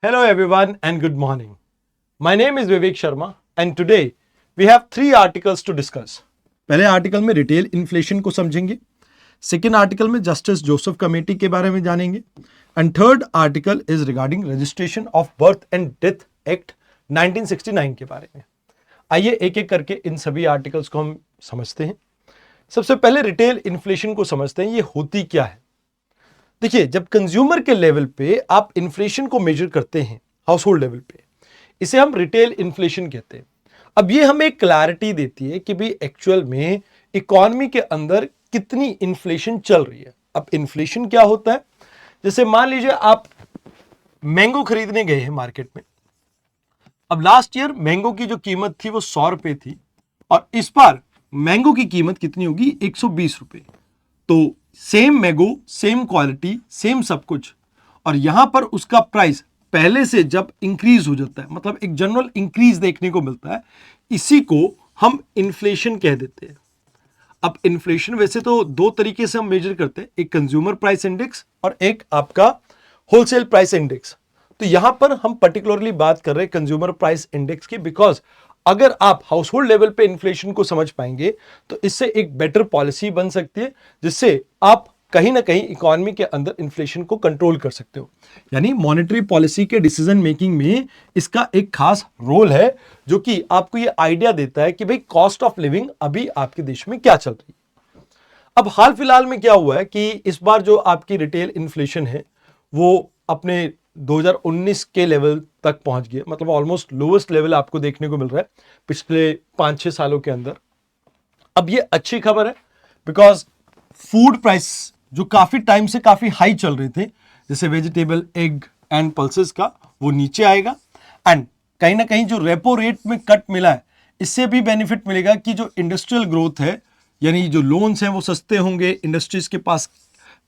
Hello everyone and good morning. My name is Vivek Sharma and today we have three articles to discuss. पहले article में retail inflation को समझेंगे, second article में justice Joseph committee के बारे में जानेंगे and third article is regarding registration of birth and death act 1969 के बारे में। आइए एक एक करके इन सभी आर्टिकल्स को हम समझते हैं। सबसे पहले रिटेल इन्फ्लेशन को समझते हैं, ये होती क्या है। देखिए, जब कंज्यूमर के लेवल पे आप इन्फ्लेशन को मेजर करते हैं हाउस होल्ड लेवल पे, इसे हम रिटेल इन्फ्लेशन कहते हैं। अब ये हमें एक क्लैरिटी देती है कि भाई एक्चुअल में इकोनॉमी के अंदर कितनी इन्फ्लेशन चल रही है। अब इन्फ्लेशन क्या होता है, जैसे मान लीजिए आप मैंगो खरीदने गए हैं मार्केट में। अब लास्ट ईयर मैंगो की जो कीमत थी वो 100 रुपए थी और इस बार मैंगो की कीमत कितनी होगी, 120 रुपए। तो same mango, same quality, same सब कुछ, और यहां पर उसका प्राइस पहले से जब इंक्रीज हो जाता है, मतलब एक जनरल इंक्रीज देखने को मिलता है, इसी को हम इन्फ्लेशन कह देते हैं। अब इन्फ्लेशन वैसे तो दो तरीके से हम मेजर करते हैं, एक कंज्यूमर प्राइस इंडेक्स और एक आपका होलसेल प्राइस इंडेक्स। तो यहां पर हम पर्टिकुलरली बात कर रहे हैं कंज्यूमर प्राइस इंडेक्स की, बिकॉज अगर आप हाउस होल्ड लेवल पे इन्फ्लेशन को समझ पाएंगे तो इससे एक बेटर पॉलिसी बन सकती है, जिससे आप कहीं ना कहीं इकोनॉमी के अंदर इन्फ्लेशन को कंट्रोल कर सकते हो। यानी मॉनेटरी पॉलिसी के डिसीजन मेकिंग में इसका एक खास रोल है, जो कि आपको ये आइडिया देता है कि भाई कॉस्ट ऑफ लिविंग अभी आपके देश में क्या चल रही है। अब हाल फिलहाल में क्या हुआ है कि इस बार जो आपकी रिटेल इन्फ्लेशन है वो अपने 2019 के लेवल तक पहुंच गया, मतलब ऑलमोस्ट लोवेस्ट लेवल आपको देखने को मिल रहा है पिछले 5-6 सालों के अंदर। अब ये अच्छी खबर है, बिकॉज फूड प्राइस जो काफी टाइम से काफी हाई चल रहे थे, जैसे वेजिटेबल, एग एंड पल्सेस का, वो नीचे आएगा एंड कहीं ना कहीं जो रेपो रेट में कट मिला है, इससे भी बेनिफिट मिलेगा कि जो इंडस्ट्रियल ग्रोथ है, यानी जो लोन्स हैं वो सस्ते होंगे, इंडस्ट्रीज के पास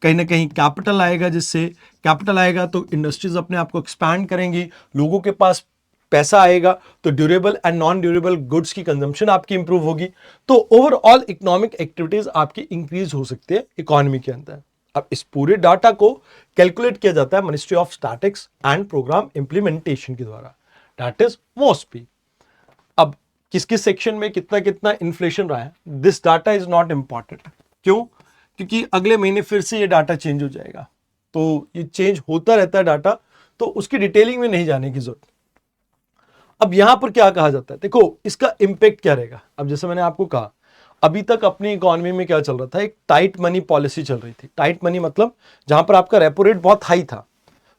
कहीं ना कहीं कैपिटल आएगा, जिससे कैपिटल आएगा तो इंडस्ट्रीज अपने आप को एक्सपैंड करेंगी, लोगों के पास पैसा आएगा तो durable and non durable goods की कंजम्पशन आपकी इंप्रूव होगी, तो ओवरऑल इकोनॉमिक एक्टिविटीज आपकी इंक्रीज हो सकती है इकोनॉमी के अंदर। अब इस पूरे डाटा को कैलकुलेट किया जाता है Ministry of Statistics and Programme Implementation के द्वारा, दैट इज मोस्पी। अब किस किस सेक्शन में कितना कितना इन्फ्लेशन रहा है, this data is not important. क्यों? क्योंकि अगले महीने फिर से ये डाटा चेंज हो जाएगा, तो ये चेंज होता रहता है डाटा, तो उसकी डिटेलिंग में नहीं जाने की जरूरत। अब यहां पर क्या कहा जाता है, देखो इसका इंपैक्ट क्या रहेगा। अब जैसे मैंने आपको कहा, अभी तक अपनी इकोनॉमी में क्या चल रहा था, एक टाइट मनी पॉलिसी चल रही थी। टाइट मनी मतलब जहां पर आपका रेपो रेट बहुत हाई था।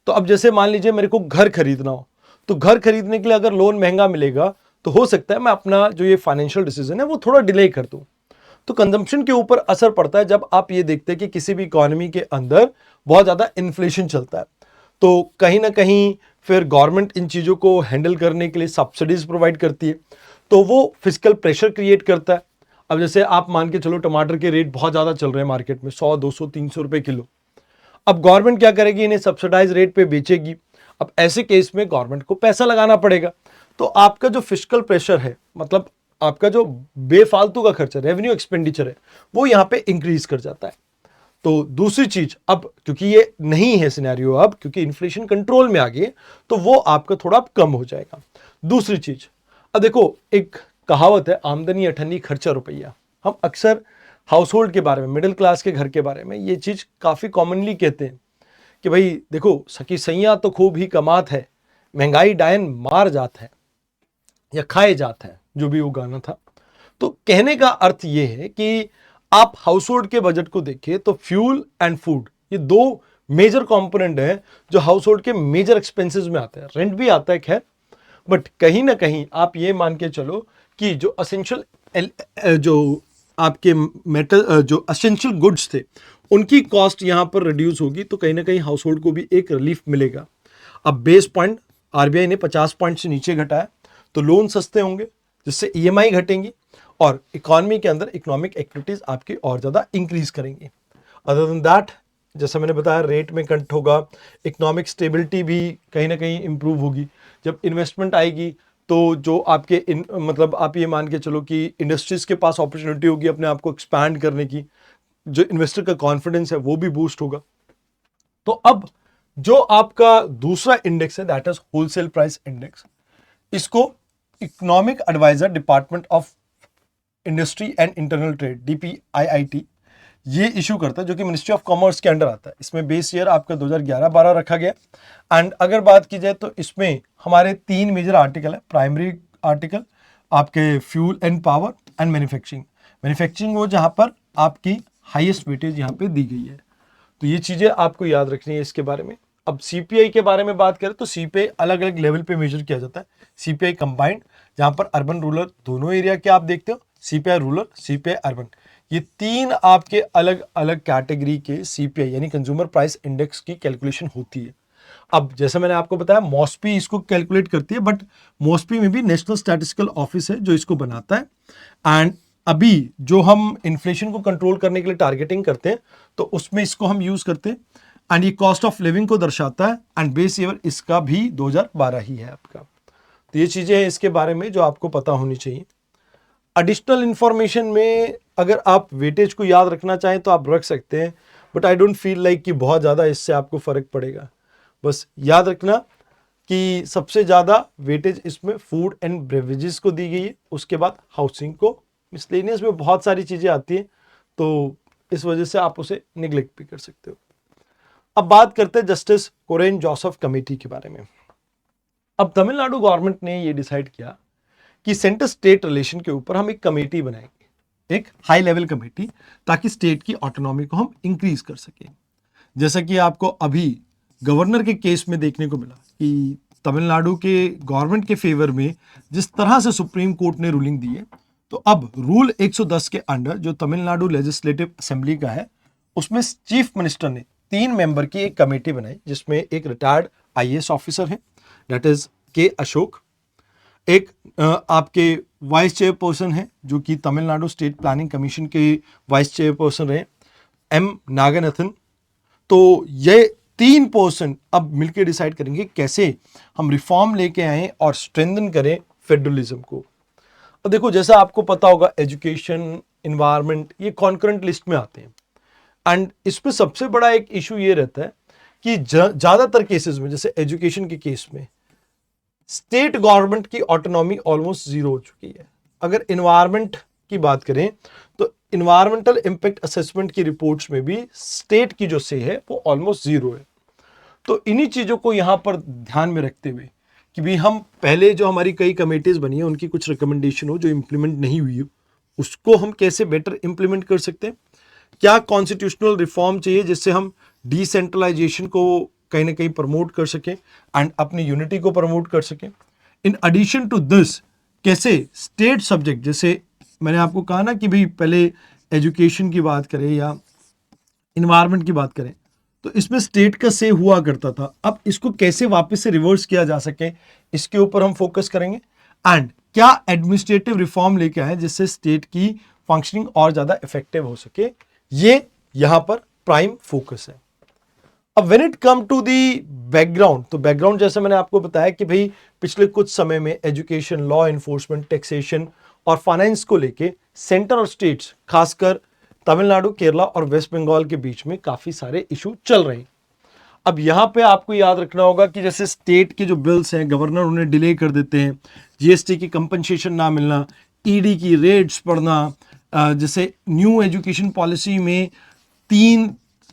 तो अब जैसे मान लीजिए मेरे को घर खरीदना हो, तो घर खरीदने के लिए अगर लोन महंगा मिलेगा तो हो सकता है मैं अपना जो ये फाइनेंशियल डिसीजन है वो थोड़ा डिले कर दूं। तो कंजम्पशन के ऊपर असर पड़ता है जब आप ये देखते हैं कि किसी भी इकोनॉमी के अंदर बहुत ज्यादा इन्फ्लेशन चलता है। तो कहीं ना कहीं फिर गवर्नमेंट इन चीजों को हैंडल करने के लिए सब्सिडीज प्रोवाइड करती है, तो वो फिजिकल प्रेशर क्रिएट करता है। अब जैसे आप मान के चलो टमाटर के रेट बहुत ज्यादा चल रहे हैं मार्केट में, 100, 200, 300 रुपए किलो। अब गवर्नमेंट क्या करेगी, इन्हें सब्सिडाइज रेट पे बेचेगी। अब ऐसे केस में गवर्नमेंट को पैसा लगाना पड़ेगा, तो आपका जो फिजिकल प्रेशर है, मतलब आपका जो बेफालतू का खर्चा, रेवेन्यू एक्सपेंडिचर है, वो यहां पे इंक्रीज कर जाता है। तो दूसरी चीज, अब क्योंकि ये नहीं है सिनेरियो, अब क्योंकि इन्फ्लेशन कंट्रोल में आ गई है, तो वो आपका थोड़ा कम हो जाएगा। दूसरी चीज, अब देखो एक कहावत है, आमदनी अठन्नी खर्चा रुपया। हम अक्सर हाउस होल्ड के बारे में, मिडिल क्लास के घर के बारे में ये चीज काफी कॉमनली कहते हैं कि भाई देखो, सखी सैया तो खूब ही कमात है, महंगाई डायन मार जात है या खाए जात है, जो भी वो गाना था। तो कहने का अर्थ ये है कि आप हाउस होल्ड के बजट को देखिए तो फ्यूल एंड फूड, ये दो मेजर कंपोनेंट हैं जो हाउस होल्ड के मेजर एक्सपेंसेस में आते हैं। रेंट भी आता है खैर, बट कहीं ना कहीं आप ये मान के चलो कि जो असेंशियल जो आपके मेटल जो असेंशियल गुड्स थे, उनकी कॉस्ट यहां पर रिड्यूस होगी, तो कहीं ना कहीं हाउस होल्ड को भी एक रिलीफ मिलेगा। अब बेस पॉइंट आरबीआई ने 50 पॉइंट से नीचे घटाया, तो लोन सस्ते होंगे, जिससे ईएमआई घटेंगी और इकोनॉमी के अंदर इकोनॉमिक एक्टिविटीज आपकी और ज्यादा इंक्रीज करेंगी। अदर देन दैट, जैसे मैंने बताया, रेट में कट होगा, इकोनॉमिक स्टेबिलिटी भी कहीं ना कहीं इंप्रूव होगी। जब इन्वेस्टमेंट आएगी तो जो आपके मतलब आप ये मान के चलो कि इंडस्ट्रीज के पास अपॉर्चुनिटी होगी अपने आप को एक्सपैंड करने की, जो इन्वेस्टर का कॉन्फिडेंस है वो भी बूस्ट होगा। तो अब जो आपका दूसरा इंडेक्स है that is wholesale price index, इसको economic adviser department of industry and internal trade DPIIT ये इशू करता है, जो कि मिनिस्ट्री ऑफ कॉमर्स के अंडर आता है। इसमें बेस ईयर आपका 2011-12 रखा गया। एंड अगर बात की जाए तो इसमें हमारे 3 मेजर आर्टिकल है। प्राइमरी आर्टिकल आपके fuel and power and manufacturing वो जहां पर आपकी हाईएस्ट वेटेज यहाँ पे दी गई है। तो ये चीजें आपको याद रखनी है इसके बारे में। अब CPI के बारे में बात करें तो CPI अलग अलग लेवल पे मेजर किया जाता है। CPI कंबाइंड, जहां पर अर्बन रूरल दोनों एरिया के आप देखते हो, CPI रूरल, CPI अर्बन, ये 3 आपके अलग अलग कैटेगरी के CPI यानी कंज्यूमर प्राइस इंडेक्स की कैलकुलेशन होती है। अब जैसे मैंने आपको बताया मॉस्पी इसको कैलकुलेट करती है, बट मॉस्पी में भी नेशनल स्टैटिस्टिकल ऑफिस है जो इसको बनाता है। एंड अभी जो हम इन्फ्लेशन को कंट्रोल करने के लिए टारगेटिंग करते हैं तो उसमें इसको हम यूज करते हैं। एंड ये कॉस्ट ऑफ लिविंग को दर्शाता है। एंड बेस ईयर इसका भी 2012 ही है आपका। तो ये चीजें हैं इसके बारे में जो आपको पता होनी चाहिए। एडिशनल इंफॉर्मेशन में अगर आप वेटेज को याद रखना चाहें तो आप रख सकते हैं, but I don't feel like कि बहुत ज़्यादा इससे आपको फ़र्क पड़ेगा। बस याद रखना कि सबसे ज़्यादा वेटेज इसमें फूड एंड बेवरेजेस को दी गई है, उसके बाद हाउसिंग को, मिसलेनियस में बहुत सारी चीज़ें आती हैं, तो इस वजह से आप उसे निगलेक्ट भी कर सकते हो। अब बात करते हैं जस्टिस कोरेन जोसेफ कमेटी के बारे में। अब तमिलनाडु गवर्नमेंट ने ये डिसाइड किया कि सेंटर स्टेट रिलेशन के ऊपर हम एक कमेटी बनाएंगे, एक हाई लेवल कमेटी, ताकि स्टेट की ऑटोनॉमी को हम इंक्रीज कर सकें। जैसा कि आपको अभी गवर्नर के केस में देखने को मिला कि तमिलनाडु के गवर्नमेंट के फेवर में जिस तरह से सुप्रीम कोर्ट ने रूलिंग दी है, तो अब रूल 110 के अंडर जो तमिलनाडु लेजिस्लेटिव असेंबली का है, उसमें चीफ मिनिस्टर ने 3 मेंबर की एक कमेटी बनाई, जिसमें एक रिटायर्ड IAS ऑफिसर है दैट इज K अशोक, एक आपके वाइस चेयरपर्सन है जो कि तमिलनाडु स्टेट प्लानिंग कमीशन के वाइस चेयरपर्सन रहे M नागनाथन। तो ये 3 पर्सन अब मिलकर डिसाइड करेंगे कैसे हम रिफॉर्म लेके आए और स्ट्रेंथन करें फेडरलिज्म को। अब देखो, जैसा आपको पता होगा एजुकेशन, इन्वायरमेंट ये कॉन्करेंट लिस्ट में आते हैं। एंड इसमें सबसे बड़ा एक इशू ये रहता है कि ज्यादातर केसेस में, जैसे एजुकेशन के केस में, स्टेट गवर्नमेंट की ऑटोनॉमी ऑलमोस्ट 0 हो चुकी है। अगर इन्वायरमेंट की बात करें तो इन्वायरमेंटल इंपैक्ट असेसमेंट की रिपोर्ट्स में भी स्टेट की जो से है वो ऑलमोस्ट 0 है। तो इन्हीं चीजों को यहां पर ध्यान में रखते हुए कि भी हम पहले जो हमारी कई कमेटीज बनी है उनकी कुछ रिकमेंडेशन हो जो इंप्लीमेंट नहीं हुई हो, उसको हम कैसे बेटर इंप्लीमेंट कर सकते हैं, क्या कॉन्स्टिट्यूशनल रिफॉर्म चाहिए जिससे हम डिसेंट्रलाइजेशन को कहीं ना कहीं प्रमोट कर सकें एंड अपनी यूनिटी को प्रमोट कर सकें। इन एडिशन टू दिस, कैसे स्टेट सब्जेक्ट, जैसे मैंने आपको कहा ना कि भाई पहले एजुकेशन की बात करें या इन्वायरमेंट की बात करें तो इसमें स्टेट का से हुआ करता था, अब इसको कैसे वापस से रिवर्स किया जा सके इसके ऊपर हम फोकस करेंगे। एंड क्या एडमिनिस्ट्रेटिव रिफॉर्म लेके आए जिससे स्टेट की फंक्शनिंग और ज्यादा इफेक्टिव हो सके, ये यहां पर प्राइम फोकस है। अब when it come to the background, तो बैकग्राउंड जैसे मैंने आपको बताया कि भाई पिछले कुछ समय में एजुकेशन, लॉ एनफोर्समेंट, टैक्सेशन और फाइनेंस को लेके सेंटर और स्टेट्स, खासकर तमिलनाडु, केरला और वेस्ट बंगाल के बीच में काफी सारे इशू चल रहे हैं। अब यहां पे आपको याद रखना होगा कि जैसे स्टेट के जो बिल्स हैं गवर्नर उन्हें डिले कर देते हैं, GST की कंपनसेशन ना मिलना, ED की रेट्स बढ़ना, जैसे न्यू एजुकेशन पॉलिसी में 3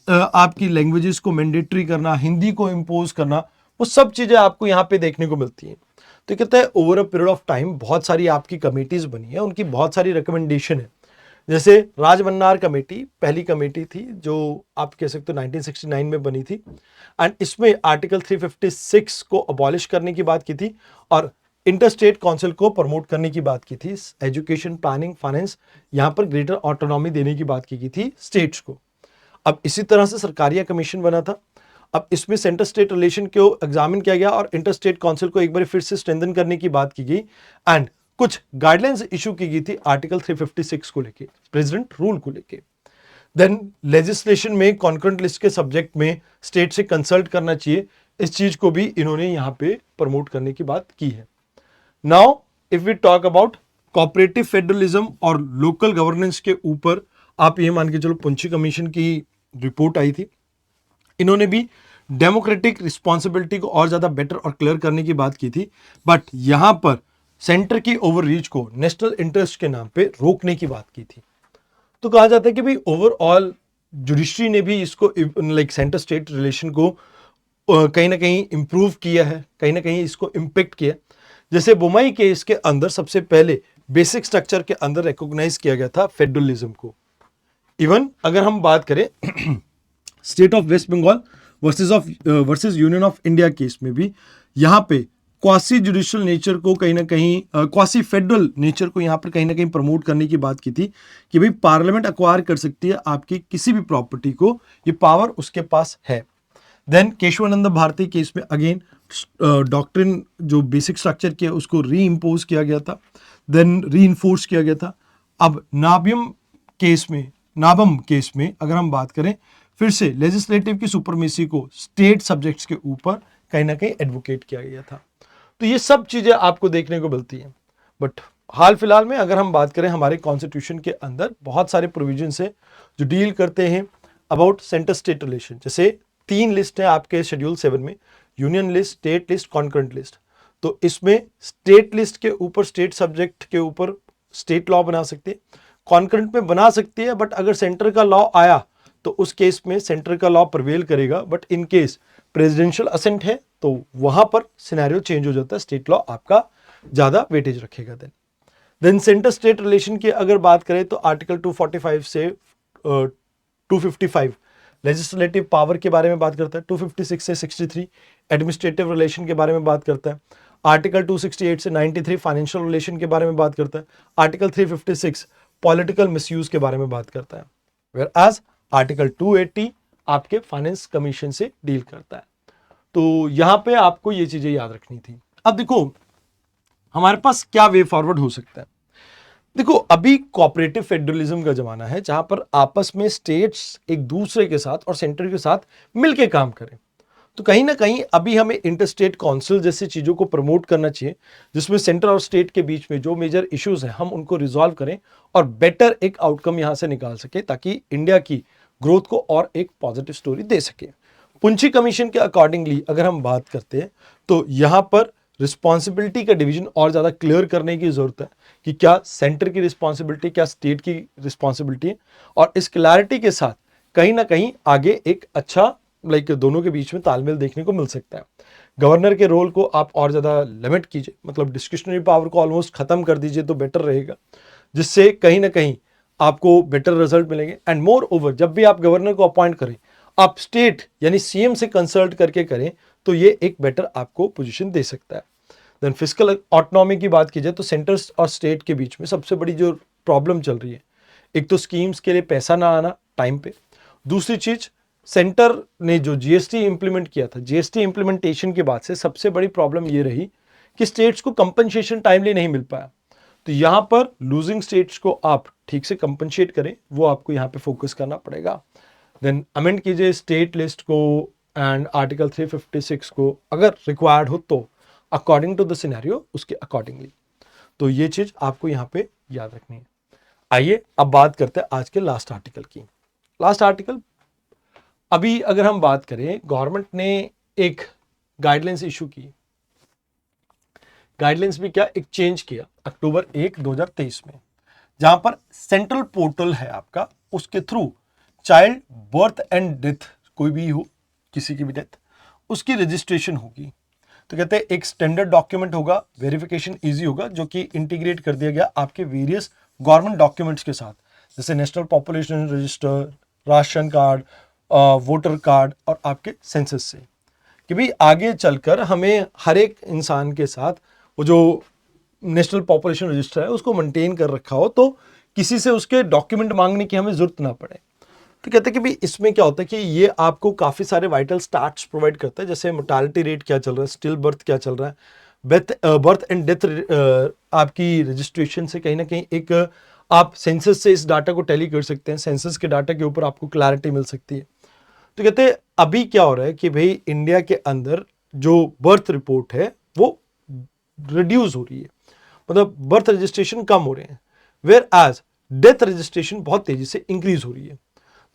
आपकी लैंग्वेजेस को मैंडेटरी करना, हिंदी को इम्पोज करना, वो सब चीजें आपको यहाँ पे देखने को मिलती हैं। तो कहते हैं over a period of time बहुत सारी आपकी कमेटीज बनी है, उनकी बहुत सारी रिकमेंडेशन है। जैसे राजमन्नार कमेटी पहली कमेटी थी जो आप कह सकते हो 1969 में बनी थी, एंड इसमें आर्टिकल 356 को अबॉलिश करने की बात की थी और इंटर स्टेट काउंसिल को प्रमोट करने की बात की थी। एजुकेशन, प्लानिंग, फाइनेंस, यहाँ पर ग्रेटर ऑटोनॉमी देने की बात की थी स्टेट्स को। अब इसी तरह से सरकारिया कमीशन बना था। अब इसमें सेंटर स्टेट रिलेशन को एग्जामिन किया गया और इंटर स्टेट काउंसिल को एक बार फिर से स्ट्रेंथन करने की बात की गई एंड कुछ गाइडलाइंस इशू की गई थी आर्टिकल 356 को लेके, प्रेसिडेंट रूल को लेके। देन लेजिस्लेशन में कॉन्करेंट लिस्ट के सब्जेक्ट में स्टेट से कंसल्ट करना चाहिए, इस चीज को भी इन्होंने यहां पे प्रमोट करने की बात की है। Now if we talk about cooperative federalism और लोकल गवर्नेंस के ऊपर, आप ये मान के चलो पुंछी कमीशन की रिपोर्ट आई थी, इन्होंने भी डेमोक्रेटिक रिस्पॉन्सिबिलिटी को और ज़्यादा बेटर और क्लियर करने की बात की थी, बट यहाँ पर सेंटर की ओवर रीच को नेशनल इंटरेस्ट के नाम पे रोकने की बात की थी। तो कहा जाता है कि भाई ओवरऑल जुडिशरी ने भी इसको लाइक सेंटर स्टेट रिलेशन को कहीं ना कहीं इंप्रूव किया है, कहीं ना कहीं इसको इम्पेक्ट किया। जैसे बोमई केस के अंदर सबसे पहले बेसिक स्ट्रक्चर के अंदर रिकॉग्नाइज किया गया था फेडरलिज्म को। इवन अगर हम बात करें state of West Bengal versus Union of India case में भी यहाँ पे क्वासी जुडिशियल नेचर को कहीं ना कहीं क्वासी फेडरल नेचर को यहाँ पर कहीं ना कहीं प्रमोट करने की बात की थी कि भाई पार्लियामेंट अक्वायर कर सकती है आपकी किसी भी प्रॉपर्टी को, ये पावर उसके पास है। देन केशवानंद भारती केस में अगेन डॉक्ट्रिन जो बेसिक स्ट्रक्चर के उसको री इम्पोज किया गया था, देन री इन्फोर्स किया गया था। अब नाबम केस में अगर हम बात करें, फिर से लेजिस्लेटिव की सुपरमेसी को स्टेट सब्जेक्ट्स के ऊपर कहीं ना कहीं एडवोकेट किया गया था। तो ये सब चीजें आपको देखने को मिलती हैं। बट हाल फिलहाल में अगर हम बात करें, हमारे कॉन्स्टिट्यूशन के अंदर बहुत सारे प्रोविजंस है जो डील करते हैं अबाउट सेंटर स्टेट रिलेशन। जैसे 3 लिस्ट है आपके शेड्यूल 7 में, union list, state list, concurrent list. तो इसमें स्टेट लिस्ट के ऊपर, स्टेट सब्जेक्ट के ऊपर स्टेट लॉ बना सकते हैं, कॉन्करेंट में बना सकती है, बट अगर सेंटर का लॉ आया तो उस केस में सेंटर का लॉ प्रिवेल करेगा। But in case presidential assent है तो वहां पर सिनेरियो चेंज हो जाता है, स्टेट लॉ आपका ज्यादा वेटेज रखेगा। देन सेंटर स्टेट रिलेशन की अगर बात करें तो आर्टिकल 245 से 255 लेजिस्लेटिव पावर के बारे में बात करता है, 256 से 63 एडमिनिस्ट्रेटिव रिलेशन के बारे में बात करता है, आर्टिकल 268 से 93 फाइनेंशियल रिलेशन के बारे में बात करता है, आर्टिकल 356 पॉलिटिकल मिसयूज के बारे में बात करता है, वेयर एज आर्टिकल 280 आपके फाइनेंस कमीशन से डील करता है। तो यहां पे आपको ये चीजें याद रखनी थी। अब देखो हमारे पास क्या वे फॉरवर्ड हो सकता है। देखो अभी कोऑपरेटिव फेडरलिज्म का जमाना है जहां पर आपस में स्टेट्स एक दूसरे के साथ और सेंटर के साथ मिलकर काम करें। तो कहीं ना कहीं अभी हमें इंटरस्टेट काउंसिल जैसी चीजों को प्रमोट करना चाहिए, जिसमें सेंटर और स्टेट के बीच में जो मेजर इश्यूज हैं हम उनको रिजॉल्व करें और बेटर एक आउटकम यहां से निकाल सके, ताकि इंडिया की ग्रोथ को और एक पॉजिटिव स्टोरी दे सके। पुंछी कमीशन के अकॉर्डिंगली अगर हम बात करते हैं तो यहां पर रिस्पॉन्सिबिलिटी का डिवीजन और ज्यादा क्लियर करने की जरूरत है कि क्या सेंटर की रिस्पॉन्सिबिलिटी, क्या स्टेट की रिस्पॉन्सिबिलिटी है, और इस क्लैरिटी के साथ कहीं ना कहीं आगे एक अच्छा दोनों के बीच में तालमेल देखने को मिल सकता है। गवर्नर के रोल को आप और ज्यादा लिमिट कीजिए, मतलब डिस्क्रिशनरी पावर को ऑलमोस्ट खत्म कर दीजिए तो बेटर रहेगा, जिससे कहीं ना कहीं आपको बेटर रिजल्ट मिलेंगे। एंड मोर ओवर जब भी आप गवर्नर को अपॉइंट करें, आप स्टेट यानी सीएम से कंसल्ट करके करें तो ये एक बेटर आपको पोजीशन दे सकता है। देन फिस्कल ऑटोनॉमी की बात की जाए तो सेंटर और स्टेट के बीच में सबसे बड़ी जो प्रॉब्लम चल रही है, एक तो स्कीम्स के लिए पैसा ना आना टाइम पे, दूसरी चीज सेंटर ने जो जीएसटी इंप्लीमेंट किया था, जीएसटी इंप्लीमेंटेशन के बाद से सबसे बड़ी प्रॉब्लम ये रही कि स्टेट्स को कंपनसेशन टाइमली नहीं मिल पाया। तो यहां पर लूजिंग स्टेट्स को आप ठीक से कंपनसेट करें, वो आपको यहां पे फोकस करना पड़ेगा। देन अमेंड कीजिए स्टेट लिस्ट को एंड आर्टिकल 356 को अगर रिक्वायर्ड हो तो, अकॉर्डिंग टू द सिनेरियो उसके अकॉर्डिंगली। तो ये चीज आपको यहाँ पे याद रखनी है। आइए अब बात करते हैं आज के लास्ट आर्टिकल की। लास्ट आर्टिकल, अभी अगर हम बात करें, गवर्नमेंट ने एक गाइडलाइंस इशू की, गाइडलाइंस भी क्या एक चेंज किया अक्टूबर 1, 2023 में, जहां पर सेंट्रल पोर्टल है आपका, उसके through child birth and death, कोई भी हो, किसी की भी डेथ, उसकी रजिस्ट्रेशन होगी। तो कहते हैं एक स्टैंडर्ड डॉक्यूमेंट होगा, वेरिफिकेशन इजी होगा, जो कि इंटीग्रेट कर दिया गया आपके वेरियस गवर्नमेंट डॉक्यूमेंट्स के साथ, जैसे national population register, ration card, voter card और आपके सेंसस से, कि भाई आगे चलकर हमें हर एक इंसान के साथ वो जो नेशनल पॉपुलेशन रजिस्टर है उसको मेंटेन कर रखा हो, तो किसी से उसके डॉक्यूमेंट मांगने की हमें जरूरत ना पड़े। तो कहते हैं कि भाई इसमें क्या होता है कि ये आपको काफ़ी सारे वाइटल स्टैट्स प्रोवाइड करता है, जैसे मोर्टालिटी रेट क्या चल रहा है, स्टिल बर्थ क्या चल रहा है, बर्थ एंड डेथ आपकी रजिस्ट्रेशन से कहीं ना कहीं एक आप सेंसस से इस डाटा को टैली कर सकते हैं, सेंसस के डाटा के ऊपर आपको क्लैरिटी मिल सकती है। तो कहते हैं अभी क्या हो रहा है कि भाई इंडिया के अंदर जो बर्थ रिपोर्ट है वो रिड्यूस हो रही है, मतलब बर्थ रजिस्ट्रेशन कम हो रहे हैं, वेयर एज डेथ रजिस्ट्रेशन बहुत तेजी से इंक्रीज हो रही है।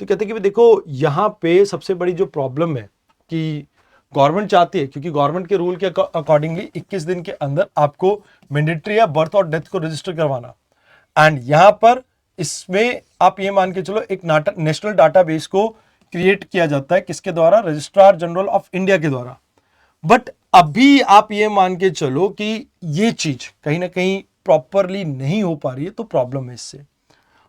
तो कहते हैं कि देखो यहाँ पे सबसे बड़ी जो प्रॉब्लम है कि गवर्नमेंट चाहती है, क्योंकि गवर्नमेंट के रूल के अकॉर्डिंगली 21 दिन के अंदर आपको मैंडेटरी या बर्थ और डेथ को रजिस्टर करवाना। एंड यहां पर इसमें आप ये मान के चलो एक नेशनल डाटाबेस को क्रिएट किया जाता है, किसके द्वारा? रजिस्ट्रार जनरल ऑफ इंडिया के द्वारा। बट अभी आप ये मान के चलो कि ये चीज कहीं ना कहीं प्रॉपरली नहीं हो पा रही है, तो प्रॉब्लम है इससे।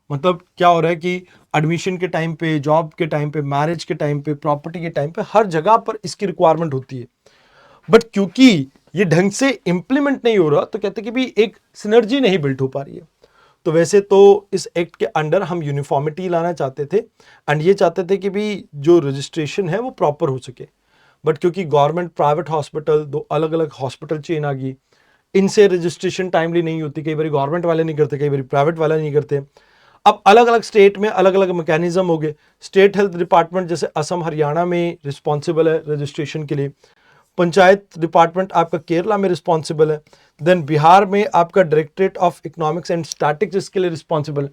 मतलब क्या हो रहा है कि एडमिशन के टाइम पे, जॉब के टाइम पे, मैरिज के टाइम पे, प्रॉपर्टी के टाइम पे, हर जगह पर इसकी रिक्वायरमेंट होती है। बट क्योंकि ये ढंग से इंप्लीमेंट नहीं हो रहा, तो कहते कि भी एक सिनर्जी नहीं बिल्ट हो पा रही है। तो वैसे तो इस एक्ट के अंडर हम यूनिफॉर्मिटी लाना चाहते थे एंड ये चाहते थे कि भी जो रजिस्ट्रेशन है वो प्रॉपर हो सके। बट क्योंकि गवर्नमेंट प्राइवेट हॉस्पिटल, दो अलग अलग हॉस्पिटल चेन आ गई, इनसे रजिस्ट्रेशन टाइमली नहीं होती, कई बार गवर्नमेंट वाले नहीं करते, कई बार प्राइवेट वाले नहीं करते। अब अलग अलग स्टेट में अलग अलग मैकेनिज्म हो गए। स्टेट हेल्थ डिपार्टमेंट जैसे असम, हरियाणा में रिस्पॉन्सिबल है रजिस्ट्रेशन के लिए, पंचायत डिपार्टमेंट आपका केरला में रिस्पॉन्सिबल है, देन बिहार में आपका directorate of economics and statistics इसके लिए रिस्पॉन्सिबल है।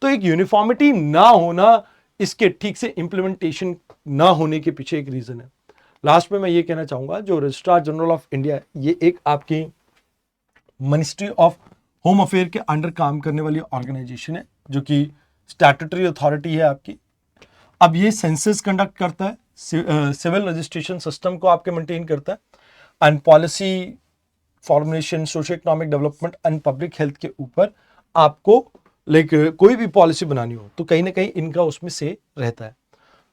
तो एक यूनिफॉर्मिटी ना होना, इसके ठीक से इंप्लीमेंटेशन ना होने के पीछे एक रीजन है। लास्ट में मैं ये कहना चाहूंगा, जो रजिस्ट्रार जनरल ऑफ इंडिया है, ये एक आपकी मिनिस्ट्री ऑफ होम अफेयर के अंडर काम करने वाली ऑर्गेनाइजेशन है, जो कि स्टैट्यूटरी अथॉरिटी है आपकी। अब ये सेंसस कंडक्ट करता है, सिविल रजिस्ट्रेशन सिस्टम को आपके मेंटेन करता है and policy formulation, socio economic development and public health के ऊपर आपको कोई भी पॉलिसी बनानी हो तो कहीं ना कहीं इनका उसमें से रहता है।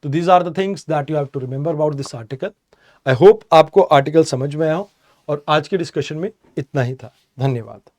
तो these are the things that you have to remember about this article. I hope आपको आर्टिकल समझ में आया हो, और आज के डिस्कशन में इतना ही था। धन्यवाद।